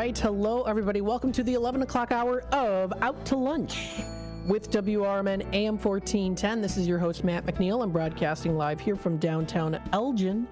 right. Hello, everybody. Welcome to the 11 o'clock hour of Out to Lunch with WRMN AM 1410. This is your host, Matt Mcneil. I'm broadcasting live here from downtown Elgin,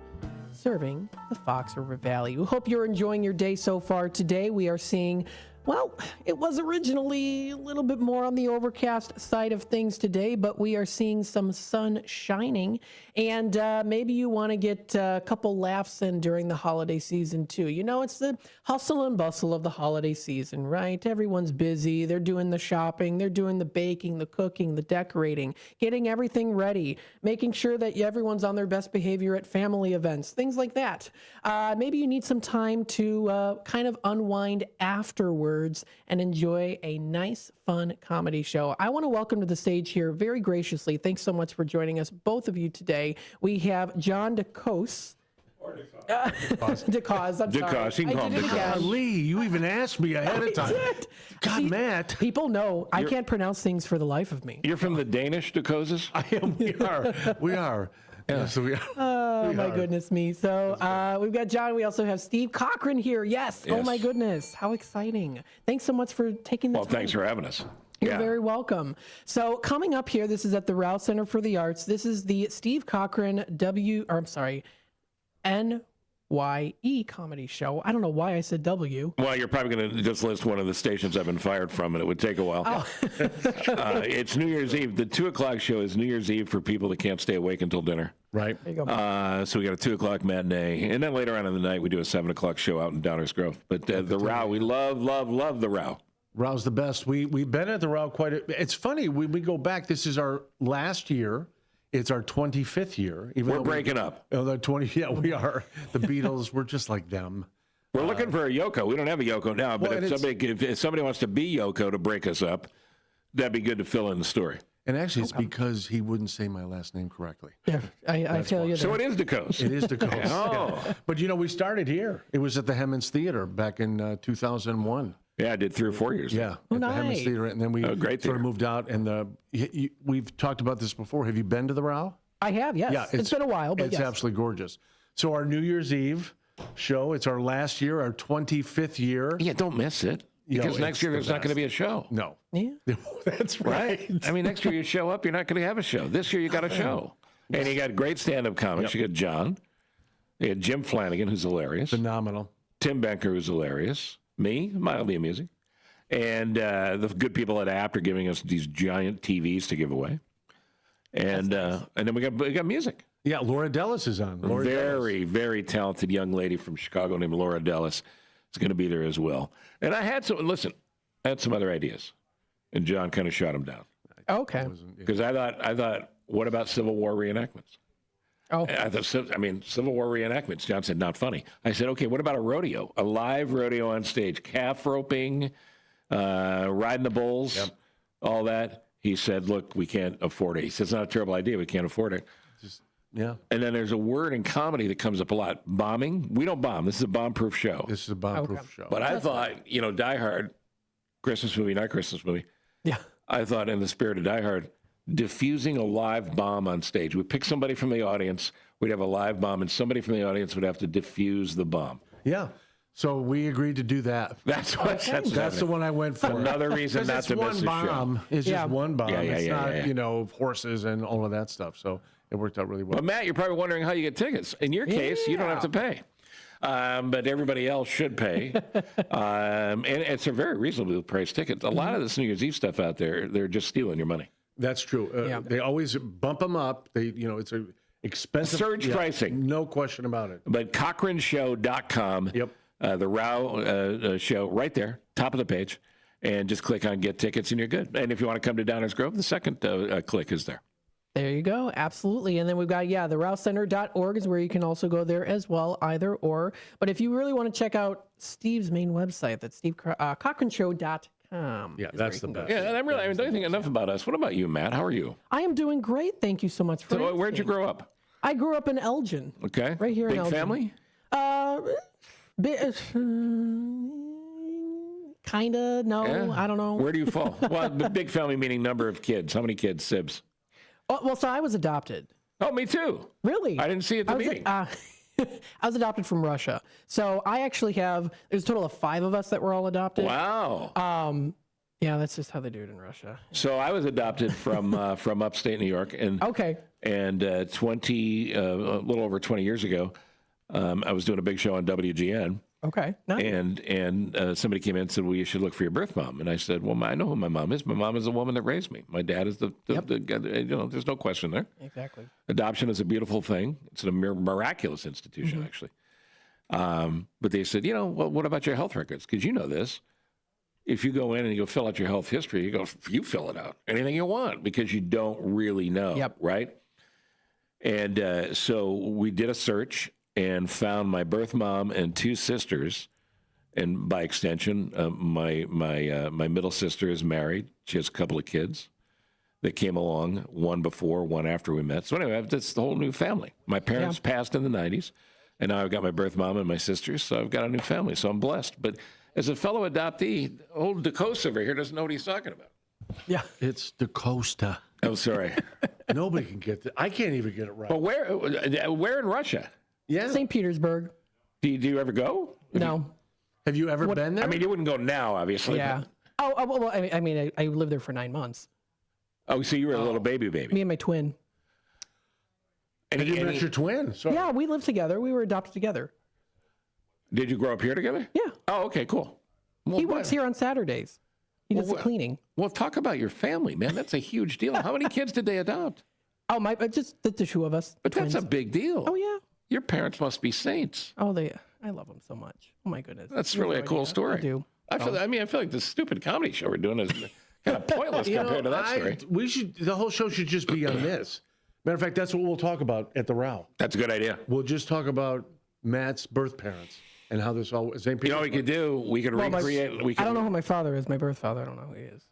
serving the Fox River Valley. We hope you're enjoying your day so far. Today, we are seeing, well, it was originally a little bit more on the overcast side of things today, but we are seeing some sun shining, and maybe you want to get a couple laughs in during the holiday season too. You know, it's the hustle and bustle of the holiday season, right? Everyone's busy. They're doing the shopping. They're doing the baking, the cooking, the decorating, getting everything ready, making sure that everyone's on their best behavior at family events, things like that. Maybe you need some time to kind of unwind afterwards and enjoy a nice, fun comedy show. I want to welcome to the stage here very graciously. Thanks so much for joining us, both of you today. We have John DeCose. DeCause, I'm DeCause, sorry. he can call him DeCause. Lee, you even asked me ahead of time. God, See, Matt. People know I can't pronounce things for the life of me. You're from the Danish DeCoses? I am. We are. Yes, we are. Oh, my goodness me. So we've got John. We also have Steve Cochran here. Yes. Oh, my goodness. How exciting. Thanks so much for taking the time. Well, thanks for having us. You're very welcome. So coming up here, this is at the Rowe Center for the Arts. This is the Steve Cochran NYE comedy show. I don't know why I said W. Well, you're probably going to just list one of the stations I've been fired from, and it would take a while. Oh. It's New Year's Eve. The 2 o'clock show is New Year's Eve for people that can't stay awake until dinner. Right. There you go. So we got a 2 o'clock matinee, and then later on in the night we do a 7 o'clock show out in Downers Grove. But the Row, we love the Row. Row's the best. We've been at the Row quite it's funny, we go back, this is our last year. It's our 25th year. We're breaking up. Oh, the 20. Yeah, we are. The Beatles, we're just like them. We're looking for a Yoko. We don't have a Yoko now, but well, if somebody wants to be Yoko to break us up, that'd be good to fill in the story. And actually, it's because he wouldn't say my last name correctly. Yeah, I feel you there. So it is DeCose. It is DeCose. Oh. Yeah. But, you know, we started here. It was at the Hemmons Theater back in 2001. Yeah, I did 3 or 4 years. Yeah, at the Hemmons Theater. And then we great sort of moved out. And we've talked about this before. Have you been to the Row? I have, yes. Yeah, it's been a while, but it's absolutely gorgeous. So our New Year's Eve show, it's our last year, our 25th year. Yeah, don't miss it. Because next year there's not going to be a show. No. Yeah. That's right. I mean, next year you show up, you're not going to have a show. This year you got a show. And you got great stand-up comics. You got John. You got Jim Flanagan, who's hilarious. Phenomenal. Tim Benker, who's hilarious. Me, mildly amusing. And the good people at APT are giving us these giant TVs to give away. And then we got music. Yeah, Laura Dellis is on. Very talented young lady from Chicago named Laura Dellis is going to be there as well. And I had some other ideas, and John kind of shot them down. Okay. Because I thought, what about Civil War reenactments? Oh. Civil War reenactments. John said, not funny. I said, okay, what about a live rodeo on stage, calf roping, riding the bulls, all that. He said, look, we can't afford it. He said, it's not a terrible idea. We can't afford it. Yeah. And then there's a word in comedy that comes up a lot. Bombing. We don't bomb. This is a bomb-proof show. This is a bomb-proof show. But I thought, Die Hard, Christmas movie, not Christmas movie. Yeah. I thought in the spirit of Die Hard, diffusing a live bomb on stage. We'd pick somebody from the audience. We'd have a live bomb, and somebody from the audience would have to diffuse the bomb. Yeah. So we agreed to do that. That's the one I went for. Another reason not to miss the show. It's just one bomb. It's not, yeah. horses and all of that stuff. So it worked out really well. Well, Matt, you're probably wondering how you get tickets. In your case, you don't have to pay. But everybody else should pay. And it's a very reasonably priced ticket. A lot of this New Year's Eve stuff out there, they're just stealing your money. That's true. They always bump them up. It's a expensive. Surge pricing. No question about it. But CochranShow.com. Yep. The Row show right there, top of the page, and just click on Get Tickets and you're good. And if you want to come to Downers Grove, the second click is there. There you go. Absolutely. And then we've got, the rowcenter.org is where you can also go there as well, either or. But if you really want to check out Steve's main website, that's SteveCochranShow.com. Yeah, that's the best. Yeah, and don't you think enough about us? What about you, Matt? How are you? I am doing great. Thank you so much for asking. Where'd you grow up? I grew up in Elgin. Okay. Right here in Elgin. Big family? Kind of, no, Yeah. I don't know. Where do you fall? Well, big family meaning number of kids. How many kids, Sibs? Oh, well, so I was adopted. Oh, me too. Really? I didn't see it at the meeting. I was adopted from Russia. So I actually there's a total of 5 of us that were all adopted. Wow. Yeah, that's just how they do it in Russia. So I was adopted from upstate New York, and Okay. And a little over 20 years ago, I was doing a big show on WGN. Okay. Nice. And somebody came in and said, well, you should look for your birth mom. And I said, well, I know who my mom is. My mom is the woman that raised me. My dad is the guy, there's no question there. Exactly. Adoption is a beautiful thing. It's a miraculous institution, actually. But they said, well, what about your health records? Because you know this. If you go in and you go fill out your health history, you fill it out, anything you want, because you don't really know, right? And so we did a search and found my birth mom and 2 sisters, and by extension, my middle sister is married. She has a couple of kids that came along, one before, one after we met. So anyway, I've this whole new family. My parents passed in the 90s, and now I've got my birth mom and my sisters, so I've got a new family. So I'm blessed. But as a fellow adoptee, old DeCosta over here doesn't know what he's talking about. Yeah. It's DeCosta. Oh, sorry. Nobody can get that. I can't even get it right. But where in Russia? Yeah. St. Petersburg. Do you ever go? No. Have you ever been there? I mean, you wouldn't go now, obviously. Yeah. Well, I lived there for 9 months. Oh, so you were a little baby. Me and my twin. And you met your twin. Sorry. Yeah, we lived together. We were adopted together. Did you grow up here together? Yeah. Oh, okay, cool. Well, He works here on Saturdays. He does the cleaning. Well, talk about your family, man. That's a huge deal. How many kids did they adopt? Oh, just the 2 of us. But twins. that's a big deal. Oh, yeah. Your parents must be saints. Oh, I love them so much. Oh, my goodness. That's really a cool story. I do. I feel like this stupid comedy show we're doing is kind of pointless compared to that story. The whole show should just be on this. Matter of fact, that's what we'll talk about at the row. That's a good idea. We'll just talk about Matt's birth parents and how this all St. Petersburg. You know what we could do? We could recreate. I don't know who my father is. My birth father. I don't know who he is.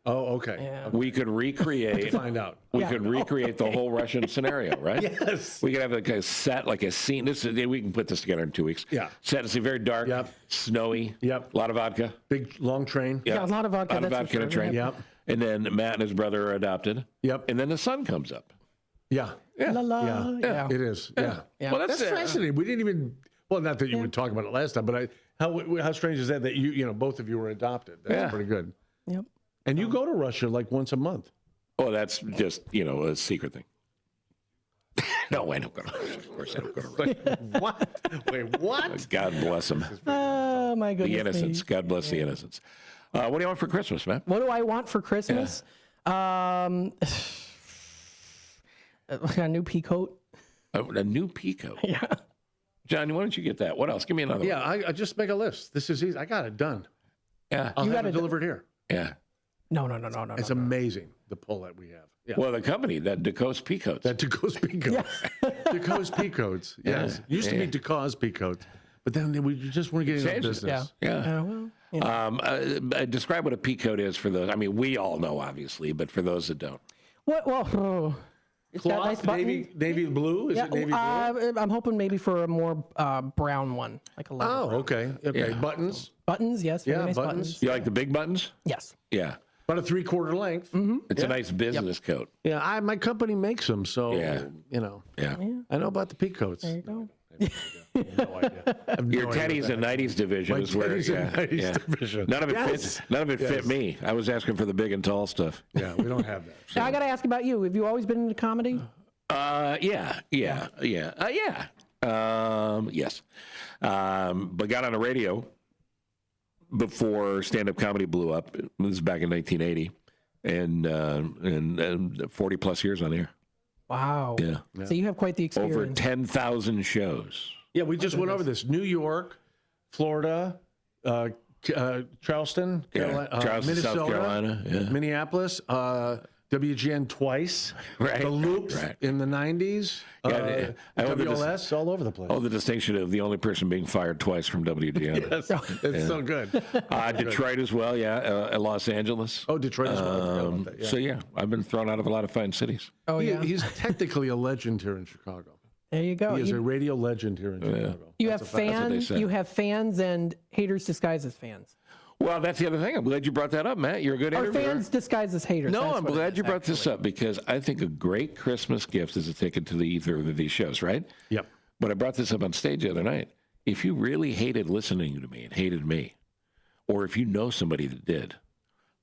Oh, okay. Yeah. We could recreate. Find out. We could recreate the whole Russian scenario, right? Yes. We could have a set, like a scene. We can put this together in 2 weeks. Yeah. Set. It's very dark, snowy. Yep. A lot of vodka. Big long train. Yeah, a lot of vodka. A lot of vodka in a train. Yep. And then Matt and his brother are adopted. Yep. And then the sun comes up. Yeah. La la. Yeah. Yeah. It is. Yeah. Yeah. Well, That's fascinating. We didn't even. Well, not that you would talk about it last time, but how strange is that you both of you were adopted? That's pretty good. Yep. And you go to Russia like once a month. Oh, that's just a secret thing. No, I don't go to Russia. Of course, I don't go to Russia. What? Wait, what? God bless them. Oh my goodness. The innocents. God bless the innocents. What do you want for Christmas, man? What do I want for Christmas? A new pea coat. A new pea coat. Yeah. Johnny, why don't you get that? What else? Give me another one. Yeah, I just make a list. This is easy. I got it done. Yeah. I'll You have got it it delivered here. Yeah. No. It's amazing the pull that we have. Yeah. Well, the company, that DeCoste pea coats. That DeCoste Peacoats. DeCoste Peacoats. Yes. Used to be DeCoste Peacoats. But then we just weren't getting into business. Yeah. Well, yeah. Describe what a pea coat is for those. I mean, we all know, obviously, but for those that don't. What? Well, it's got nice Cloth, buttons. navy blue? Is it navy blue? I'm hoping maybe for a more brown one, like a leather Oh, brown. okay. Okay. Yeah. Buttons. Buttons, yes. Very Yeah, nice buttons. You like the big buttons? Yes. Yeah. About a 3/4 length. It's a nice business coat. Yeah, my company makes them, so Yeah. Yeah. Yeah. I know about the peacoats. There you go. No idea. I have no Your idea teddies what and that 90s division My is where. teddies and 90s division. None of it Yes. fits. None of it fit me. I was asking for the big and tall stuff. Yeah, we don't have that. Now, I got to ask about you. Have you always been into comedy? Yeah. Yes. But got on the radio before stand-up comedy blew up. This was back in 1980, and 40 plus years on air. Wow. Yeah. So you have quite the experience. Over 10,000 shows. Yeah, we just went over this. New York, Florida, Charleston, Charleston, Minnesota, South Carolina, yeah. Minneapolis, WGN twice, Right, the Loops right. in the 90s, I know the WLS, all over the place. Oh, the distinction of the only person being fired twice from WGN. Yes, it's so good. Detroit as well, Los Angeles. Oh, Detroit as well. I forgot about that, yeah. So, yeah, I've been thrown out of a lot of fine cities. Oh, yeah. He's technically a legend here in Chicago. There you go. He is a radio legend here in Chicago. You have what they fans. say. You have fans and haters disguised as fans. Well, that's the other thing. I'm glad you brought that up, Matt. You're a good Or interviewer. fans disguised as haters. No, That's I'm what it glad is, you brought this actually. up because I think a great Christmas gift is a ticket to either of these shows, right? Yep. But I brought this up on stage the other night. If you really hated listening to me and hated me, or if you know somebody that did,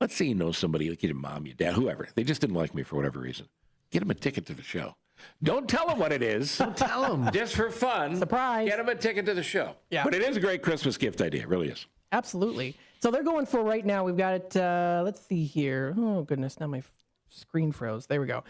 let's say you know somebody like your mom, your dad, whoever, they just didn't like me for whatever reason, get them a ticket to the show. Don't tell them what it is. Don't tell them. Just for fun. Surprise. Get them a ticket to the show. Yeah. But it is a great Christmas gift idea. It really is. Absolutely. So they're going for right now. We've got it. Let's see here. Oh goodness, now my screen froze. There we go.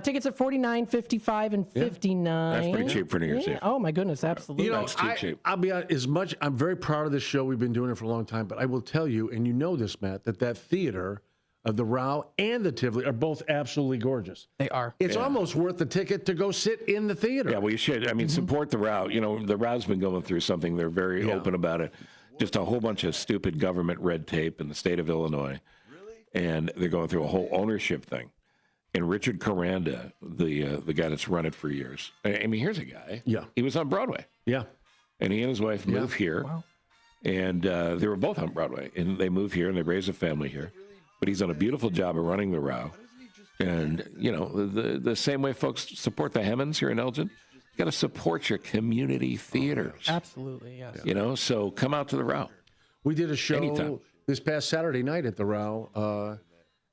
Tickets at $49, $55, and $59. That's pretty cheap for New Year's Eve. Oh my goodness, absolutely. You know, That's too cheap. I'll be honest, I'm very proud of this show. We've been doing it for a long time, but I will tell you, and you know this, Matt, that theater of the Rao and the Tivoli are both absolutely gorgeous. They are. It's almost worth the ticket to go sit in the theater. Yeah, well, you should. I mean, support the Rao. You know, the Rao's been going through something. They're very open about it. Just a whole bunch of stupid government red tape in the state of Illinois. Really? And they're going through a whole ownership thing. And Richard Coranda, the guy that's run it for years. I mean, here's a guy. Yeah. He was on Broadway. Yeah. And he and his wife moved here. Wow. And they were both on Broadway. And they moved here and they raised a family here. But he's done a beautiful job of running the Rao. And, you know, the same way folks support the Hemmons here in Elgin, you got to support your community theaters. Absolutely, yes. You know, so come out to the Rao. We did a show Anytime. this past Saturday night at the Rao.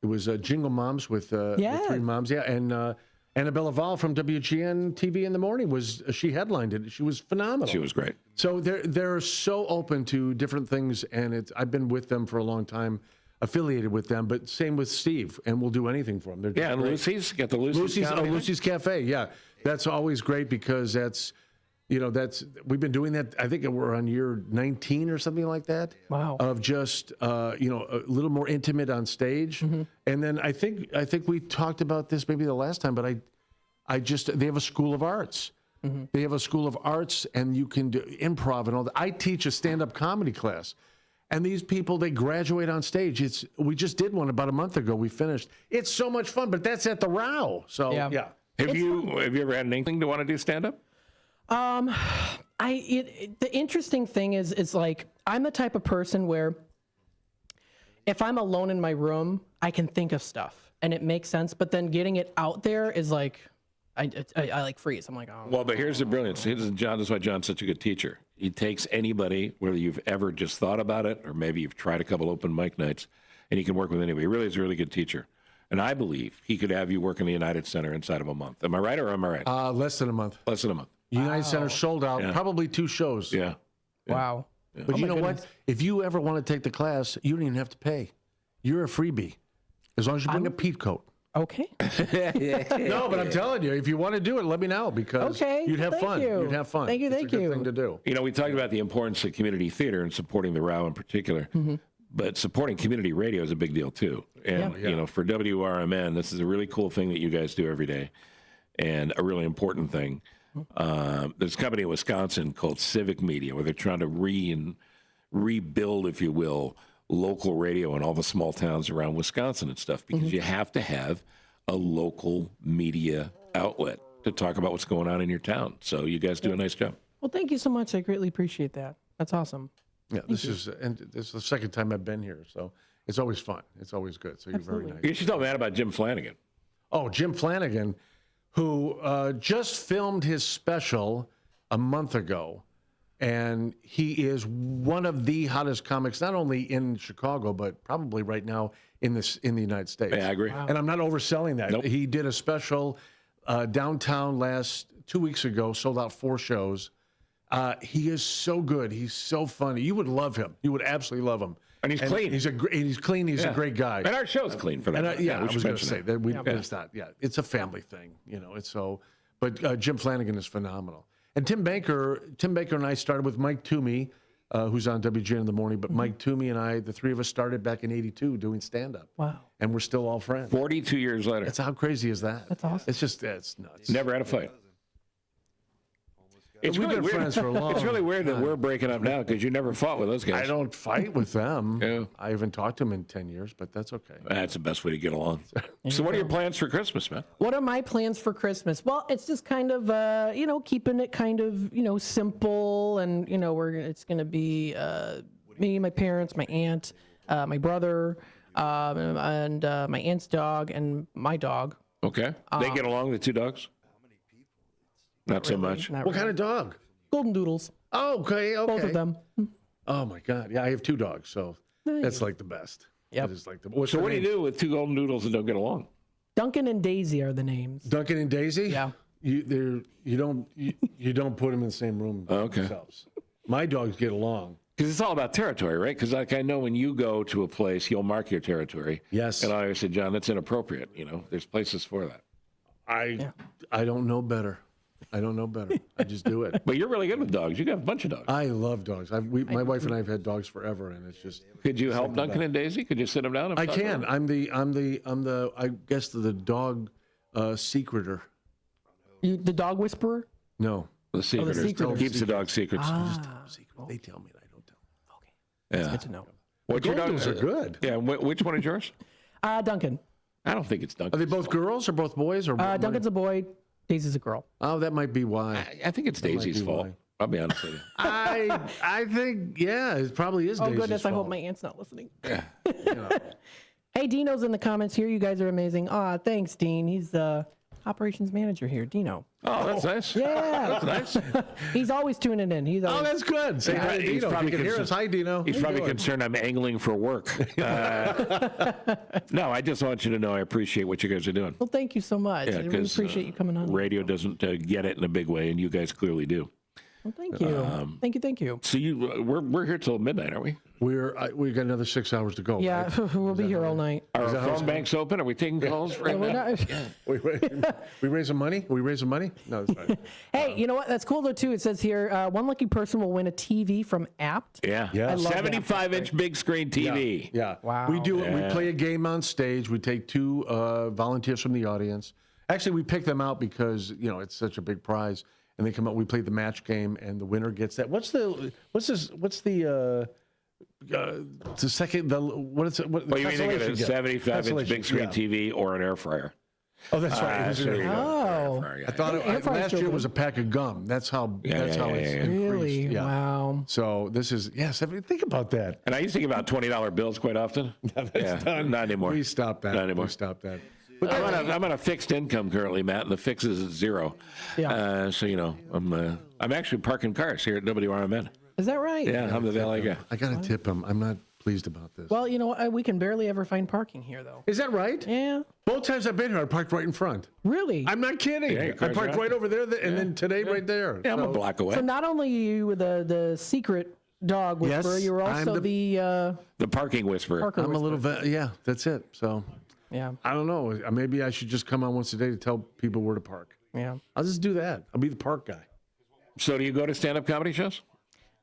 It was Jingle Moms with the three moms. Yeah, and Annabella Val from WGN TV in the morning she headlined it. She was phenomenal. She was great. So they're so open to different things, and I've been with them for a long time, affiliated with them. But same with Steve, and we'll do anything for them. They're just Yeah, and great. Lucy's got the Lucy's Cafe. Yeah, that's always great because we've been doing that. I think we're on year 19 or something like that. Wow. Of just a little more intimate on stage, and then I think we talked about this maybe the last time, but they have a school of arts. They have a school of arts, and you can do improv and all that. I teach a stand-up comedy class. And these people, they graduate on stage. We just did one about a month ago. We finished. It's so much fun, but that's at the Rao. So yeah. Have you ever had anything to want to do stand up? The interesting thing is like I'm the type of person where if I'm alone in my room, I can think of stuff and it makes sense. But then getting it out there is like I like freeze. I'm like, oh. Well, but here's the brilliance. This is why John's such a good teacher. He takes anybody, whether you've ever just thought about it or maybe you've tried a couple open mic nights, and he can work with anybody. He really is a really good teacher. And I believe he could have you work in the United Center inside of a month. Am I right or am I right? Less than a month. Less than a month. United Center sold out, probably 2 shows. Yeah. Wow. But you know what? If you ever want to take the class, you don't even have to pay. You're a freebie. As long as you bring a peat coat. Okay. No, but I'm telling you, if you want to do it, let me know because you'd have fun. You'd have fun. Thank you. It's a good thing to do. You know, we talked about the importance of community theater and supporting the Rao in particular, but supporting community radio is a big deal too. And, you know, for WRMN, this is a really cool thing that you guys do every day and a really important thing. There's a company in Wisconsin called Civic Media where they're trying to rebuild, if you will, local radio in all the small towns around Wisconsin and stuff because you have to have a local media outlet to talk about what's going on in your town. So you guys do a nice job. Well, thank you so much. I greatly appreciate that. That's awesome. Yeah, this is the second time I've been here, so it's always fun. It's always good. So you're very nice. You should tell Matt about Jim Flanagan. Oh, Jim Flanagan, who just filmed his special a month ago. And he is one of the hottest comics, not only in Chicago, but probably right now in the United States. Yeah, I agree. And I'm not overselling that. Nope. He did a special downtown 2 weeks ago, sold out 4 shows. He is so good. He's so funny. You would love him. You would absolutely love him. And he's clean. He's clean. He's a great guy. And our show's clean for that. I was going to say that that. it's not. Yeah, it's a family thing. You know, it's so. But Jim Flanagan is phenomenal. And Tim Baker and I started with Mike Toomey, who's on WGN in the morning. But Mike Toomey and I, the 3 of us, started back in '82 doing stand-up. Wow. And we're still all friends. 42 years later. How crazy is that? That's awesome. It's nuts. Never had a fight. We've been friends for a long It's really weird that we're breaking up now because you never fought with those guys. I don't fight with them. Yeah. I haven't talked to them in 10 years, but that's okay. That's the best way to get along. So what are your plans for Christmas, man? What are my plans for Christmas? Well, it's just kind of, keeping it kind of, simple. And, it's going to be me, my parents, my aunt, my brother, and my aunt's dog and my dog. Okay. They get along, the 2 dogs? Not so much. Not What kind really. of dog? Golden doodles, Oh, okay. both of them. Oh my God. Yeah, I have 2 dogs, so Nice. that's like the best. Yep. That is like the. What's So the what do you name? do with 2 golden doodles that don't get along? Duncan and Daisy are the names. Duncan and Daisy? Yeah. You don't put them in the same room Okay. themselves. My dogs get along. Because it's all about territory, right? Because like I know when you go to a place, you'll mark your territory. Yes. And I always said, John, that's inappropriate. There's places for that. I don't know better. I don't know better. I just do it. But you're really good with dogs. You got a bunch of dogs. I love dogs. My wife and I have had dogs forever, and it's just. Could you help Duncan and Daisy? Could you sit them down? And I talk can. to them? I'm the I guess the dog secreter. The dog whisperer? No. The secreters. secreters. Keeps the dog secrets. Secret. They tell me, and I don't tell them. Yeah. Good to know. What's your Golden dog? doodles are good. Yeah. Which one is yours? Duncan. I don't think it's Are Duncan. they both girls or both boys? Or Duncan's a boy. Daisy's a girl. Oh, that might be why. I think it's might Daisy's be fault. why. I'll be honest with you. I think it probably is. Oh, Daisy's goodness. I hope fault. my aunt's not listening. Yeah. Hey, Dino's in the comments here. You guys are amazing. Aw, thanks, Dean. He's the operations manager here, Dino. Oh, that's nice. Yeah. That's nice. He's always tuning in. He's Oh, always, that's good. Say hi to He's Dino. If probably you can hear concerned- us. Hi, Dino. He's How you probably doing? concerned I'm angling for work. No, I just want you to know I appreciate what you guys are doing. well, thank you so much. I really 'cause, appreciate you coming on. Radio doesn't get it in a big way, and you guys clearly do. Well, thank you. Thank you. So we're here till midnight, aren't we? We got another 6 hours to go. Yeah, right? we'll be here all night. Are our phone banks open? Are we taking calls right We're now? not- We raising money? We raising money? No, that's fine. Hey, you know what? That's cool though too. It says here, one lucky person will win a TV from Apt. Yeah. Yeah. I love that. 75-inch big screen TV. Yeah. Wow. We do. Yeah. We play a game on stage. We take 2 volunteers from the audience. Actually, we pick them out because it's such a big prize, and they come out. We play the match game, and the winner gets that. What's the second? Well, you either get a 75-inch big screen TV or an air fryer. Oh, that's right. So there you go. Oh. Air fryer, yeah. I thought Air fryer's last still year good. was a pack of gum. That's how. That's how it's yeah. increased. Really? Yeah. Wow. So this is think about that. And I used to give out $20 bills quite often. Not anymore. We stopped that. Not anymore. We stopped that. But I'm on a fixed income currently, Matt, and the fix is at 0. Yeah. So I'm actually parking cars here at WRMN. Is that right? Yeah, I'm the valet guy. I got to tip him. I'm not pleased about this. Well, you know what? We can barely ever find parking here though. Is that right? Yeah. Both times I've been here, I parked right in front. Really? I'm not kidding. Yeah, your I car's parked right right over there, and then today right there. Yeah, I'm a So- block away. So not only are you the secret dog whisperer, Yes, you were I'm also the The parking whisperer. Parker I'm a whisperer. little yeah, that's it. So Yeah. I don't know. Maybe I should just come on once a day to tell people where to park. Yeah. I'll just do that. I'll be the park guy. So do you go to stand-up comedy shows?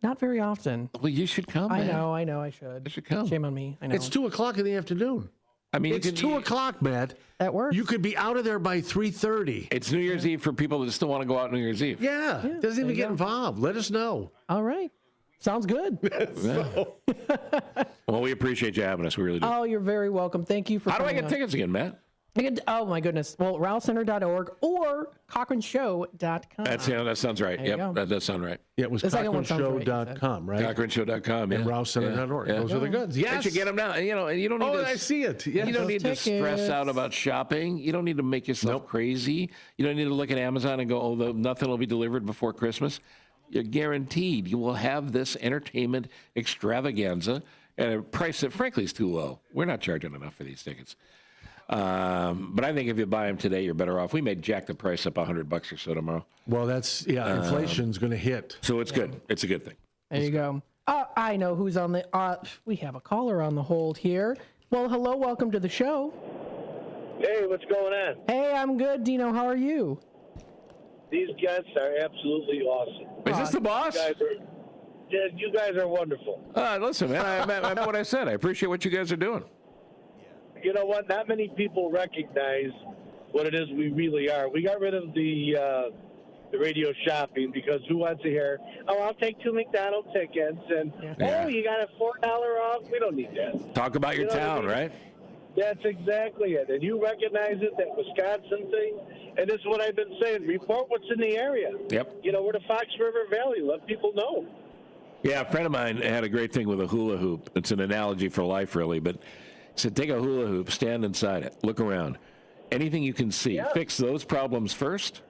Not very often. Well, you should come, I man. know. I should. You should come. Shame on me. I know. It's 2:00 in the afternoon. I mean, It's you can, 2:00, Matt. That works. You could be out of there by 3:30. It's New Year's Eve for people that still want to go out New Year's Eve. Yeah, doesn't even you get go. involved. Let us know. All right. Sounds good. Well, we appreciate you having us. We really do. Oh, you're very welcome. Thank you for How do I coming get on. tickets again, Matt? Oh, my goodness. Well, RousCenter.org or CochranShow.com. That sounds right. you go. Yep, that does sound right. Yeah, it was The second one sounds right, you said. CochranShow.com, right? CochranShow.com. And Yeah. RouseCenter.org. Yeah. Those are the goods. Yes. Once you get them now, and you don't need Oh, to. I see it. Yes. You don't Those need to stress tickets. out about shopping. You don't need to make yourself crazy. You don't need to look at Amazon and go, oh, nothing will be delivered before Christmas. You're guaranteed you will have this entertainment extravaganza at a price that, frankly, is too low. We're not charging enough for these tickets. But I think if you buy them today, you're better off. We may jack the price up $100 or so tomorrow. Well, that's, inflation's going to hit. So it's good. It's a good thing. There you go. I know who's on the. We have a caller on the hold here. Well, hello, welcome to the show. Hey, what's going on? Hey, I'm good, Dino. How are you? These guests are absolutely awesome. Is this the boss? You guys are wonderful. Listen, man, I meant what I said. I appreciate what you guys are doing. You know what? Not many people recognize what it is we really are. We got rid of the radio shopping because who wants to hear, oh, I'll take 2 McDonald's tickets, and, Yeah. oh, you got a $4 off? We don't need that. Talk about your You know what I town, mean? right? That's exactly it. And you recognize it, that Wisconsin thing. And this is what I've been saying. Report what's in the area. Yep. You know, we're the Fox River Valley. Let people know. Yeah, a friend of mine had a great thing with a hula hoop. It's an analogy for life, really. But he said, take a hula hoop, stand inside it, look around. Anything you can see, fix those problems first,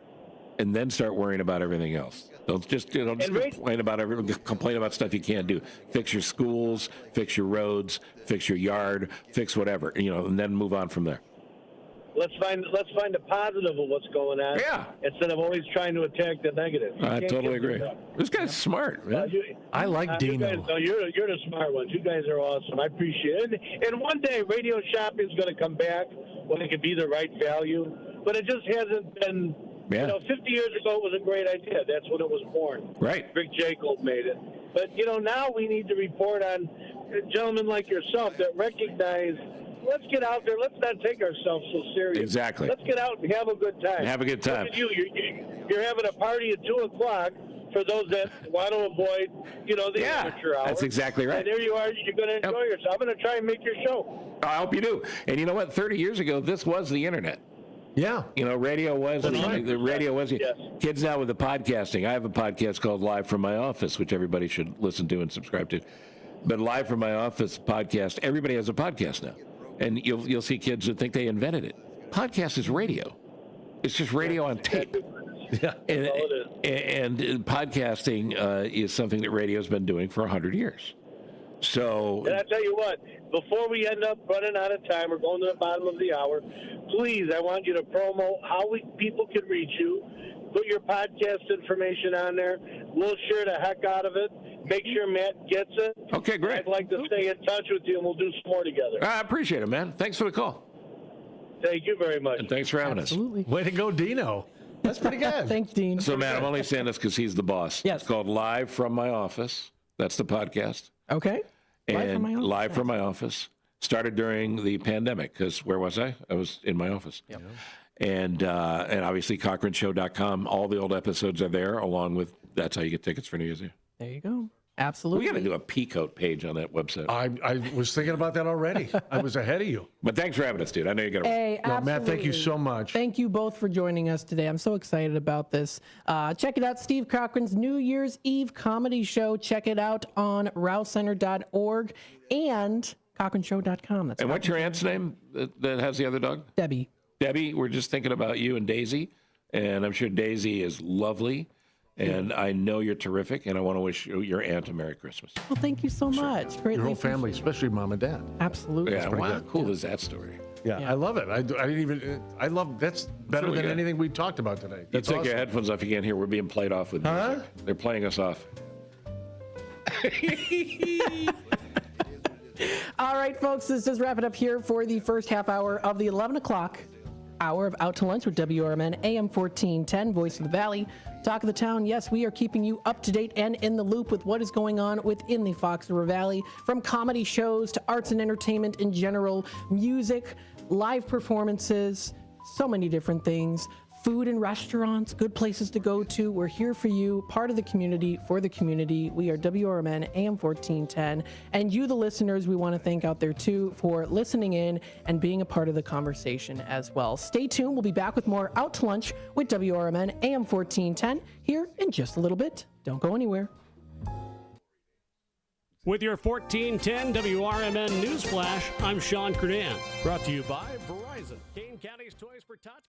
and then start worrying about everything else. Don't just complain about stuff you can't do. Fix your schools, fix your roads, fix your yard, fix whatever, and then move on from there. Let's find a positive of what's going on. Yeah. Instead of always trying to attack the negative. I totally agree. This guy's smart, man. I like Dino. You're the smart ones. You guys are awesome. I appreciate it. And one day, radio shopping is going to come back when it can be the right value. But it just hasn't been. Yeah. 50 years ago it was a great idea. That's when it was born. Right. Rick Jacob made it. But, now we need to report on gentlemen like yourself that recognize, let's get out there. Let's not take ourselves so serious. Exactly. Let's get out and have a good time. Have a good time. Look at you. You're having a party at 2 o'clock for those that want to avoid, the amateur hour. That's exactly right. And there you are. You're going to enjoy yourself. I'm going to try and make your show. I hope you do. And you know what? 30 years ago, this was the internet. Yeah. Radio was the radio was. Yes. Kids now with the podcasting. I have a podcast called Live from My Office, which everybody should listen to and subscribe to. But Live from My Office podcast, everybody has a podcast now, and you'll see kids that think they invented it. Podcast is radio. It's just radio on tape. Yeah. And podcasting is something that radio's been doing for 100 years. So, and I tell you what, before we end up running out of time, we're going to the bottom of the hour. Please, I want you to promo how people can reach you. Put your podcast information on there. We'll share the heck out of it. Make sure Matt gets it. Okay, great. I'd like to stay in touch with you, and we'll do some more together. I appreciate it, man. Thanks for the call. Thank you very much. And thanks for having Absolutely. Way to go, Dino. That's pretty good. Thanks, Dean. us. So, Matt, I'm only saying this because he's the boss. Yes. It's called Live from My Office. That's the podcast. Okay. And Live from My Office started during the pandemic because where was I? I was in my office. Yep. And obviously CochranShow.com. All the old episodes are there, along with that's how you get tickets for New Year's Eve. There you go. Absolutely. We got to do a Peacoat page on that website. I was thinking about that already. I was ahead of you. But thanks for having us, dude. I know you got to. Hey, No, Matt, thank you absolutely. so much. Thank you both for joining us today. I'm so excited about this. Check it out, Steve Cochran's New Year's Eve comedy show. Check it out on rousecenter.org and cochranshow.com. That's And what's your aunt's name that has the other dog? Debbie. Debbie, we're just thinking about you and Daisy. And I'm sure Daisy is lovely. And I know you're terrific. And I want to wish your aunt a Merry Christmas. Well, thank you so much. Greatly Your whole family, especially mom and dad. Absolutely. Yeah, wow, good. cool is that story? Yeah, Yeah. I love it. I didn't even. I love that's better really than good. anything we talked about today. You That's take awesome. your headphones off. You can't hear. We're being played off with music. Huh? They're playing us off. All right, folks, this does wrap it up here for the first half hour of the 11 o'clock hour of Out to Lunch with WRMN AM 1410, Voice of the Valley. Talk of the Town. Yes, we are keeping you up to date and in the loop with what is going on within the Fox River Valley, from comedy shows to arts and entertainment in general, music, live performances, so many different things. Food and restaurants, good places to go to. We're here for you, part of the community, for the community. We are WRMN AM 1410. And you, the listeners, we want to thank out there too for listening in and being a part of the conversation as well. Stay tuned. We'll be back with more Out to Lunch with WRMN AM 1410 here in just a little bit. Don't go anywhere. With your 1410 WRMN Newsflash, I'm Sean Kernan. Brought to you by Verizon. Kane County's Toys for Tots.